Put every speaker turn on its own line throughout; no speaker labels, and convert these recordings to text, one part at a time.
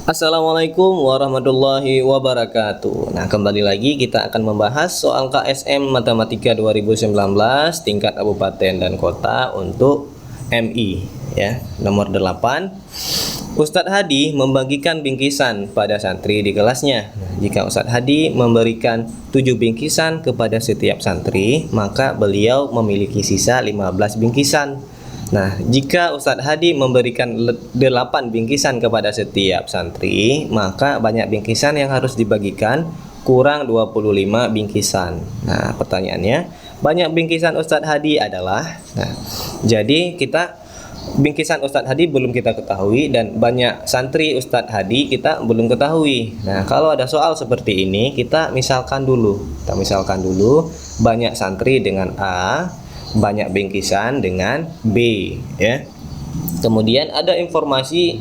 Assalamualaikum warahmatullahi wabarakatuh. Nah, kembali lagi kita akan membahas soal KSM Matematika 2019 tingkat kabupaten dan kota untuk MI ya. Nomor 8. Ustadz Hadi membagikan bingkisan pada santri di kelasnya. Jika Ustadz Hadi memberikan 7 bingkisan kepada setiap santri, maka beliau memiliki sisa 15 bingkisan. Nah, jika Ustadz Hadi memberikan 8 bingkisan kepada setiap santri, maka banyak bingkisan yang harus dibagikan kurang 25 bingkisan. Nah, pertanyaannya, banyak bingkisan Ustadz Hadi adalah, jadi bingkisan Ustadz Hadi belum kita ketahui dan banyak santri Ustadz Hadi kita belum ketahui. Nah, kalau ada soal seperti ini, kita misalkan dulu banyak santri dengan A, banyak bingkisan dengan B ya. Kemudian ada informasi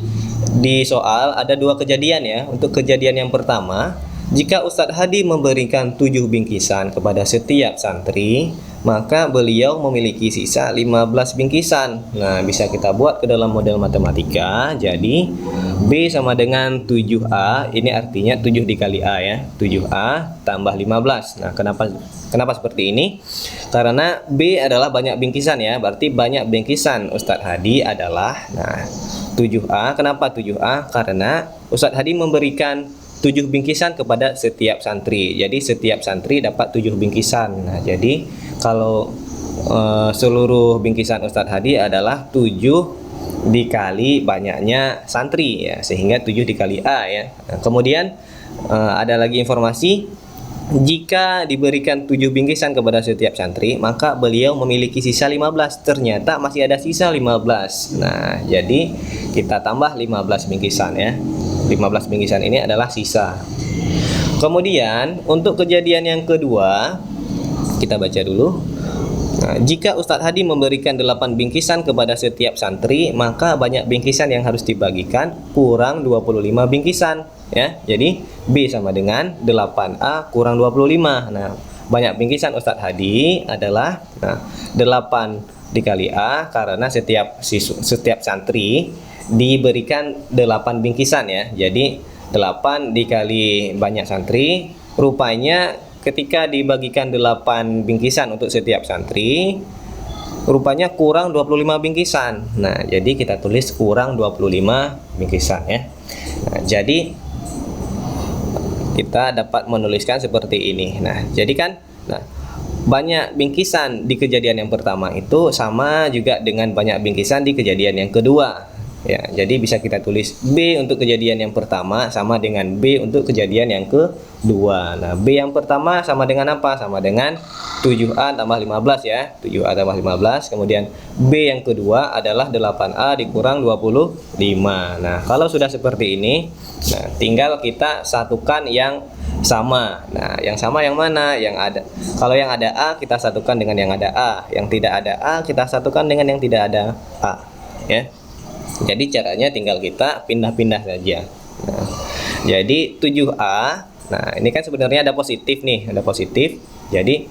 di soal, ada 2 kejadian ya. Untuk kejadian yang pertama, jika Ustadz Hadi memberikan 7 bingkisan kepada setiap santri, maka beliau memiliki sisa 15 bingkisan. Nah, bisa kita buat ke dalam model matematika. Jadi B sama dengan 7A, ini artinya 7 dikali A ya, 7A tambah 15. Nah, kenapa seperti ini? Karena B adalah banyak bingkisan ya, berarti banyak bingkisan Ustadz Hadi adalah 7A. Kenapa 7A? Karena Ustadz Hadi memberikan 7 bingkisan kepada setiap santri. Jadi setiap santri dapat 7 bingkisan. Nah, jadi kalau seluruh bingkisan Ustadz Hadi adalah 7 dikali banyaknya santri ya, sehingga 7 dikali A ya. Nah, kemudian ada lagi informasi, jika diberikan 7 bingkisan kepada setiap santri, maka beliau memiliki sisa 15. Ternyata masih ada sisa 15. Nah, jadi kita tambah 15 bingkisan ya. 15 bingkisan ini adalah sisa. Kemudian untuk kejadian yang kedua, kita baca dulu. Nah, jika Ustadz Hadi memberikan 8 bingkisan kepada setiap santri, maka banyak bingkisan yang harus dibagikan kurang 25 bingkisan ya. Jadi B sama dengan 8A kurang 25. Nah, banyak bingkisan Ustadz Hadi adalah 8 dikali A, karena setiap santri diberikan 8 bingkisan ya. Jadi 8 dikali banyak santri, rupanya ketika dibagikan 8 bingkisan untuk setiap santri, rupanya kurang 25 bingkisan. Nah, jadi kita tulis kurang 25 bingkisan ya. Nah, jadi kita dapat menuliskan seperti ini. Nah, jadi kan banyak bingkisan di kejadian yang pertama itu sama juga dengan banyak bingkisan di kejadian yang kedua. Ya, jadi bisa kita tulis B untuk kejadian yang pertama sama dengan B untuk kejadian yang kedua. Nah, B yang pertama sama dengan apa? Sama dengan 7A tambah 15 ya. 7A tambah 15. Kemudian B yang kedua adalah 8A dikurang 25. Nah, kalau sudah seperti ini, tinggal kita satukan yang sama. Nah, yang sama yang mana? Yang ada. Kalau yang ada A kita satukan dengan yang ada A. Yang tidak ada A kita satukan dengan yang tidak ada A. Ya. Jadi caranya tinggal kita pindah-pindah saja. Nah, jadi 7A, ini kan sebenarnya ada positif nih, ada positif. Jadi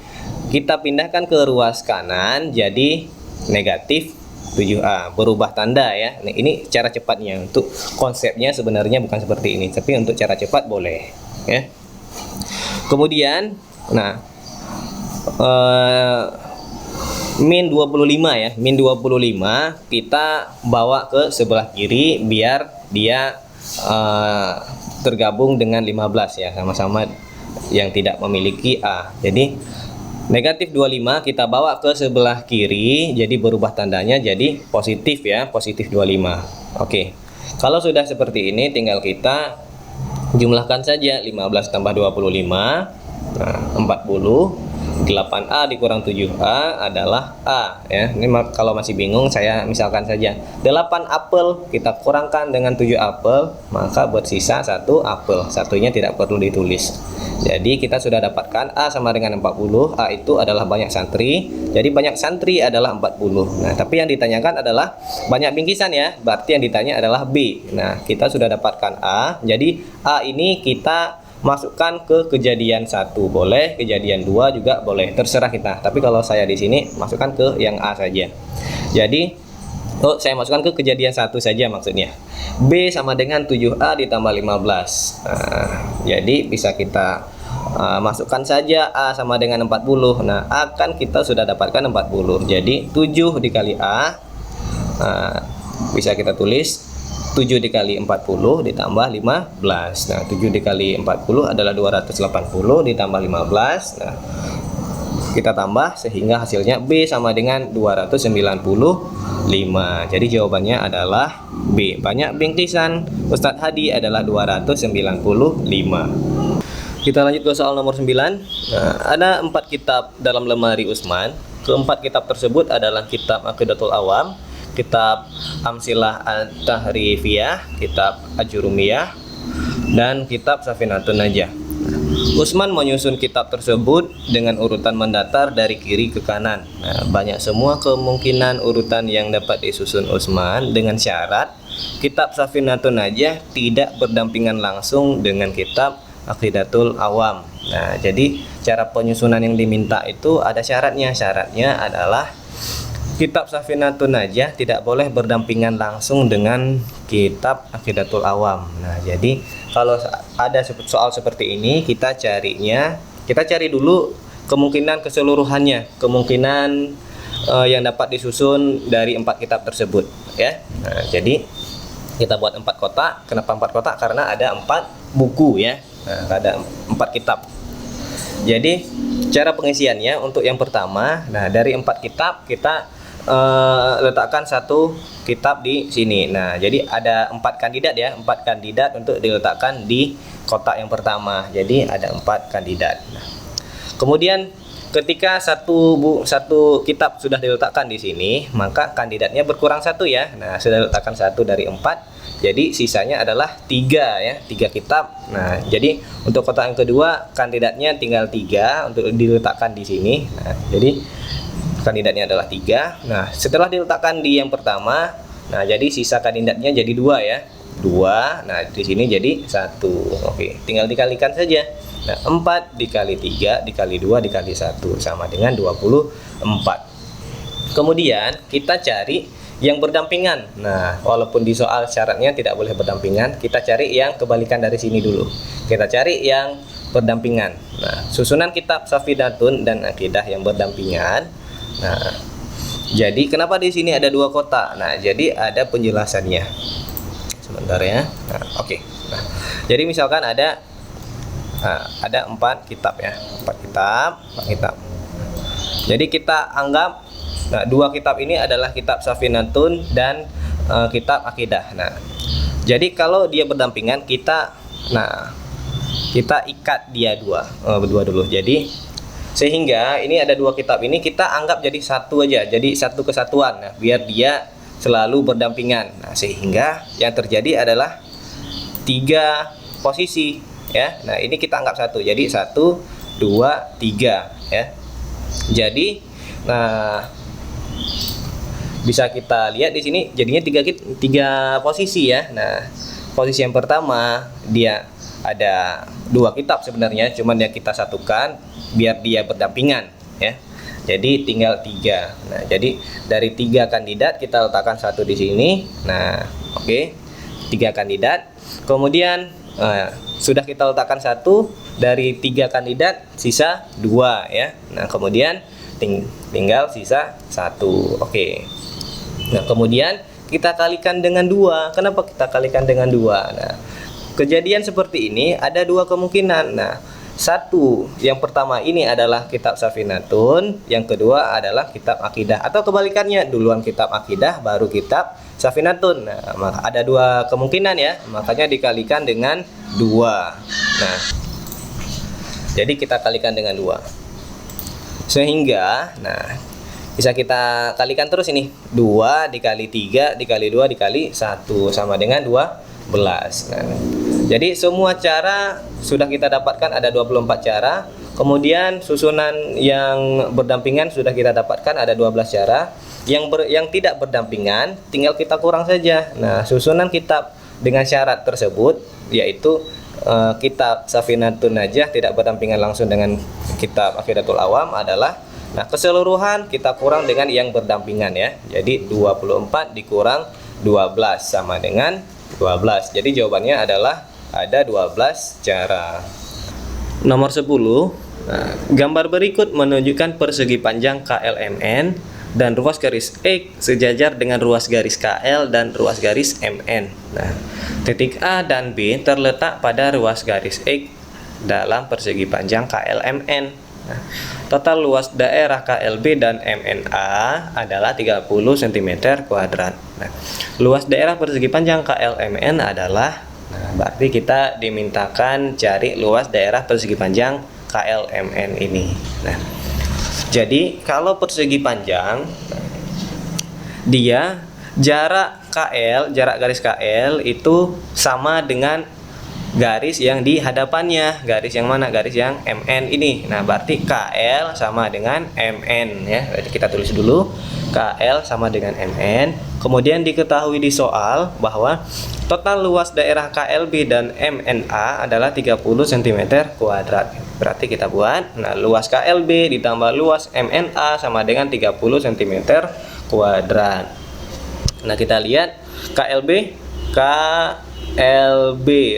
kita pindahkan ke ruas kanan jadi negatif 7A, berubah tanda ya. Nah, ini cara cepatnya. Untuk konsepnya sebenarnya bukan seperti ini, tapi untuk cara cepat boleh ya. Kemudian min 25 ya, min 25 kita bawa ke sebelah kiri biar dia tergabung dengan 15 ya, sama-sama yang tidak memiliki A. Jadi negatif 25 kita bawa ke sebelah kiri, jadi berubah tandanya jadi positif ya, positif 25. Oke, kalau sudah seperti ini tinggal kita jumlahkan saja. 15 tambah 25 40. 8A dikurang 7A adalah A ya. Ini kalau masih bingung, saya misalkan saja 8 apel kita kurangkan dengan 7 apel, maka bersisa 1 apel. Satunya tidak perlu ditulis. Jadi kita sudah dapatkan A sama dengan 40. A itu adalah banyak santri. Jadi banyak santri adalah 40. Nah, tapi yang ditanyakan adalah banyak bingkisan ya. Berarti yang ditanya adalah B. Nah, kita sudah dapatkan A. Jadi A ini kita masukkan ke kejadian 1 boleh, kejadian 2 juga boleh, terserah kita. Tapi kalau saya di sini masukkan ke yang A saja. Jadi Oh, saya masukkan ke kejadian satu saja maksudnya. B sama dengan 7A ditambah 15. Nah, jadi bisa kita masukkan saja A sama dengan 40. Nah, A kan kita sudah dapatkan 40. Jadi 7 dikali A, bisa kita tulis 7 dikali 40 ditambah 15. Nah, 7 dikali 40 adalah 280 ditambah 15. Nah, kita tambah sehingga hasilnya B sama dengan 295. Jadi jawabannya adalah B. Banyak bingkisan Ustadz Hadi adalah 295. Kita lanjut ke soal nomor 9. Nah, ada 4 kitab dalam lemari Usman. Keempat kitab tersebut adalah kitab Aqidatul Awam, kitab Amsilah At-Tahrifiyah, kitab Ajurumiyah, dan kitab Safinatun Najah. Usman menyusun kitab tersebut dengan urutan mendatar dari kiri ke kanan. Nah, banyak semua kemungkinan urutan yang dapat disusun Usman dengan syarat kitab Safinatun Najah tidak berdampingan langsung dengan kitab Aqidatul Awam. Nah, jadi cara penyusunan yang diminta itu ada syaratnya. Syaratnya adalah kitab Safinatun Najah tidak boleh berdampingan langsung dengan kitab Aqidatul Awam. Nah, jadi kalau ada soal seperti ini, kita cari dulu kemungkinan keseluruhannya, kemungkinan yang dapat disusun dari 4 kitab tersebut, ya. Nah, jadi kita buat 4 kotak. Kenapa 4 kotak? Karena ada 4 buku, ya. Nah, ada 4 kitab. Jadi cara pengisiannya untuk yang pertama, nah dari 4 kitab kita letakkan 1 kitab di sini. Nah, jadi ada 4 kandidat, ya, 4 kandidat untuk diletakkan di kotak yang pertama. Jadi ada 4 kandidat. Nah, kemudian ketika satu kitab sudah diletakkan di sini, maka kandidatnya berkurang 1, ya. Nah, sudah diletakkan 1 dari 4. Jadi sisanya adalah 3, ya, 3 kitab. Nah, jadi untuk kotak yang kedua kandidatnya tinggal 3 untuk diletakkan di sini. Nah, jadi kandidatnya adalah 3. Nah, setelah diletakkan di yang pertama, nah jadi sisa kandidatnya jadi 2, ya. 2. Nah, di sini jadi 1. Oke, tinggal dikalikan saja. Nah, 4 dikali 3 dikali 2 dikali 1 sama dengan 24. Kemudian kita cari yang berdampingan. Nah, walaupun di soal syaratnya tidak boleh berdampingan, kita cari yang kebalikan dari sini dulu. Kita cari yang berdampingan. Nah, susunan kitab Safinatun dan Aqidah yang berdampingan. Nah, jadi kenapa di sini ada 2 kotak? Nah, jadi ada penjelasannya. Sebentar, ya. Nah, oke. Nah, jadi misalkan ada 4 kitab, ya. 4 kitab. Jadi kita anggap 2 kitab ini adalah kitab Safinatun dan kitab Aqidah. Nah, jadi kalau dia berdampingan kita ikat dia berdua dulu. Jadi sehingga ini ada 2 kitab ini kita anggap jadi 1 aja, jadi 1 kesatuan. Nah, biar dia selalu berdampingan. Nah, sehingga yang terjadi adalah 3 posisi, ya. Nah, ini kita anggap 1. Jadi 1, 2, 3, ya. Jadi bisa kita lihat di sini jadinya 3 posisi, ya. Nah, posisi yang pertama dia ada 2 kitab sebenarnya, cuman yang kita satukan biar dia berdampingan, ya. Jadi tinggal 3. Nah, jadi dari 3 kandidat kita letakkan 1 di sini. Nah, oke. 3 kandidat. Kemudian sudah kita letakkan 1 dari 3 kandidat, sisa 2, ya. Nah, kemudian tinggal sisa 1. Oke. Nah, kemudian kita kalikan dengan 2. Kenapa kita kalikan dengan 2? Nah, kejadian seperti ini ada 2 kemungkinan. Nah, 1 yang pertama ini adalah kitab Safinatun, yang kedua adalah kitab Aqidah, atau kebalikannya, duluan kitab Aqidah baru kitab Safinatun. Nah, maka ada 2 kemungkinan, ya. Makanya dikalikan dengan 2. Nah, jadi kita kalikan dengan 2. Sehingga bisa kita kalikan terus ini. 2 dikali 3 dikali 2 dikali 1 sama dengan 12. Nah, jadi semua cara sudah kita dapatkan, ada 24 cara. Kemudian susunan yang berdampingan sudah kita dapatkan, ada 12 cara. Yang tidak berdampingan tinggal kita kurang saja. Nah, susunan kitab dengan syarat tersebut yaitu kitab Safinatun Najah tidak berdampingan langsung dengan kitab Aqidatul Awam adalah Nah, keseluruhan kita kurang dengan yang berdampingan ya. Jadi 24 dikurang 12 sama dengan 12. Jadi jawabannya adalah ada 12 cara. Nomor 10. Nah, gambar berikut menunjukkan persegi panjang KLMN dan ruas garis X sejajar dengan ruas garis KL dan ruas garis MN. Nah, titik A dan B terletak pada ruas garis X dalam persegi panjang KLMN. Nah, total luas daerah KLB dan MNA adalah 30 cm². Nah, luas daerah persegi panjang KLMN adalah, berarti kita dimintakan cari luas daerah persegi panjang KLMN ini. Nah, jadi kalau persegi panjang, dia jarak KL, jarak garis KL itu sama dengan garis yang di hadapannya. Garis yang mana? Garis yang MN ini. Nah, berarti KL sama dengan MN ya. Berarti kita tulis dulu KL sama dengan MN. Kemudian diketahui di soal bahwa total luas daerah KLB dan MNA adalah 30 cm². Berarti kita buat, nah, luas KLB ditambah luas MNA sama dengan 30 cm². Nah, kita lihat KLB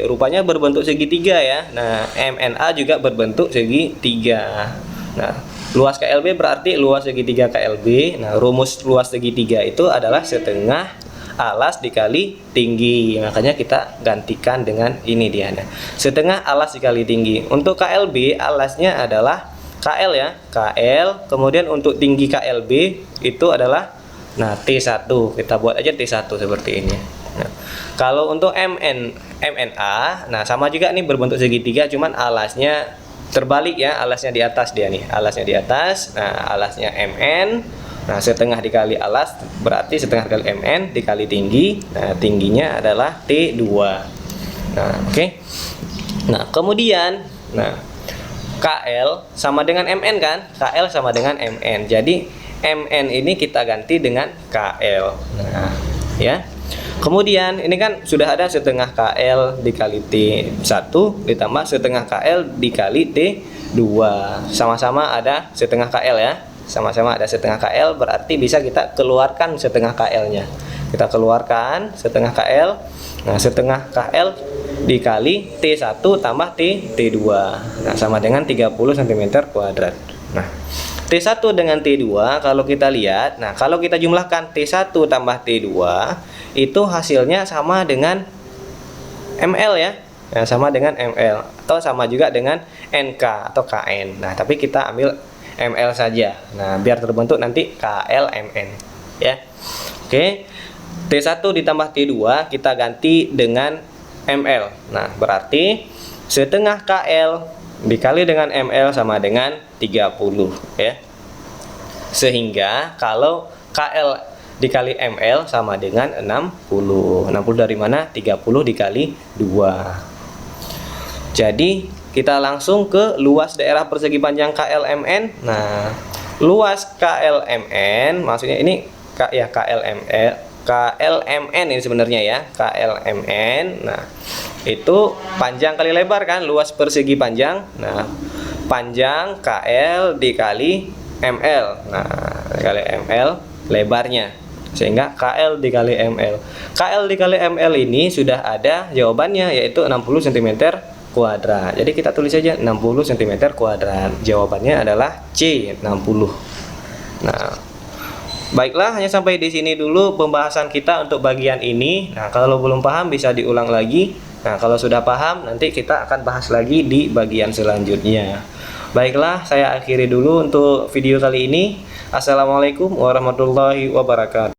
rupanya berbentuk segitiga ya. Nah, MNA juga berbentuk segitiga. Nah, luas KLB berarti luas segitiga KLB. Nah, rumus luas segitiga itu adalah setengah alas dikali tinggi. Makanya kita gantikan dengan ini dia. Nah, setengah alas dikali tinggi. Untuk KLB alasnya adalah KL ya. KL. Kemudian untuk tinggi KLB itu adalah, nah, T1. Kita buat aja T1 seperti ini. Nah, kalau untuk MNA, nah, sama juga nih berbentuk segitiga, cuman alasnya terbalik ya. Alasnya di atas dia nih. Alasnya di atas. Nah, alasnya MN. Nah, setengah dikali alas berarti setengah kali MN dikali tinggi. Nah, tingginya adalah T2. Nah, oke. Nah, kemudian, nah, KL sama dengan MN kan? KL sama dengan MN. Jadi MN ini kita ganti dengan KL. Nah, ya. Kemudian ini kan sudah ada setengah KL dikali T1 ditambah setengah KL dikali T2. Sama-sama ada setengah KL ya. Sama-sama ada setengah KL, berarti bisa kita keluarkan setengah KL-nya. Kita keluarkan setengah KL. Nah, setengah KL dikali T1 tambah T2. Nah, sama dengan 30 cm². Nah, T1 dengan T2 kalau kita lihat, nah, kalau kita jumlahkan T1 tambah T2 itu hasilnya sama dengan ML ya. Nah, sama dengan ML atau sama juga dengan NK atau KN. Nah, tapi kita ambil ML saja. Nah, biar terbentuk nanti KLMN ya. Oke. T1 ditambah T2 kita ganti dengan ML. Nah, berarti setengah KL dikali dengan ML sama dengan 30 ya. Sehingga kalau KL dikali ML sama dengan 60. 60 dari mana? 30 dikali 2. Jadi kita langsung ke luas daerah persegi panjang KLMN. Nah, luas KLMN maksudnya ini KLMN ini sebenarnya ya, KLMN. Nah, itu panjang kali lebar kan, luas persegi panjang. Nah, panjang KL dikali ML. Nah, dikali ML lebarnya. Sehingga KL dikali ML. KL dikali ML ini sudah ada jawabannya yaitu 60 cm². Jadi kita tulis saja 60 cm². Jawabannya adalah C, 60. Nah, baiklah, hanya sampai di sini dulu pembahasan kita untuk bagian ini. Nah, kalau belum paham bisa diulang lagi. Nah, kalau sudah paham nanti kita akan bahas lagi di bagian selanjutnya. Baiklah, saya akhiri dulu untuk video kali ini. Assalamualaikum warahmatullahi wabarakatuh.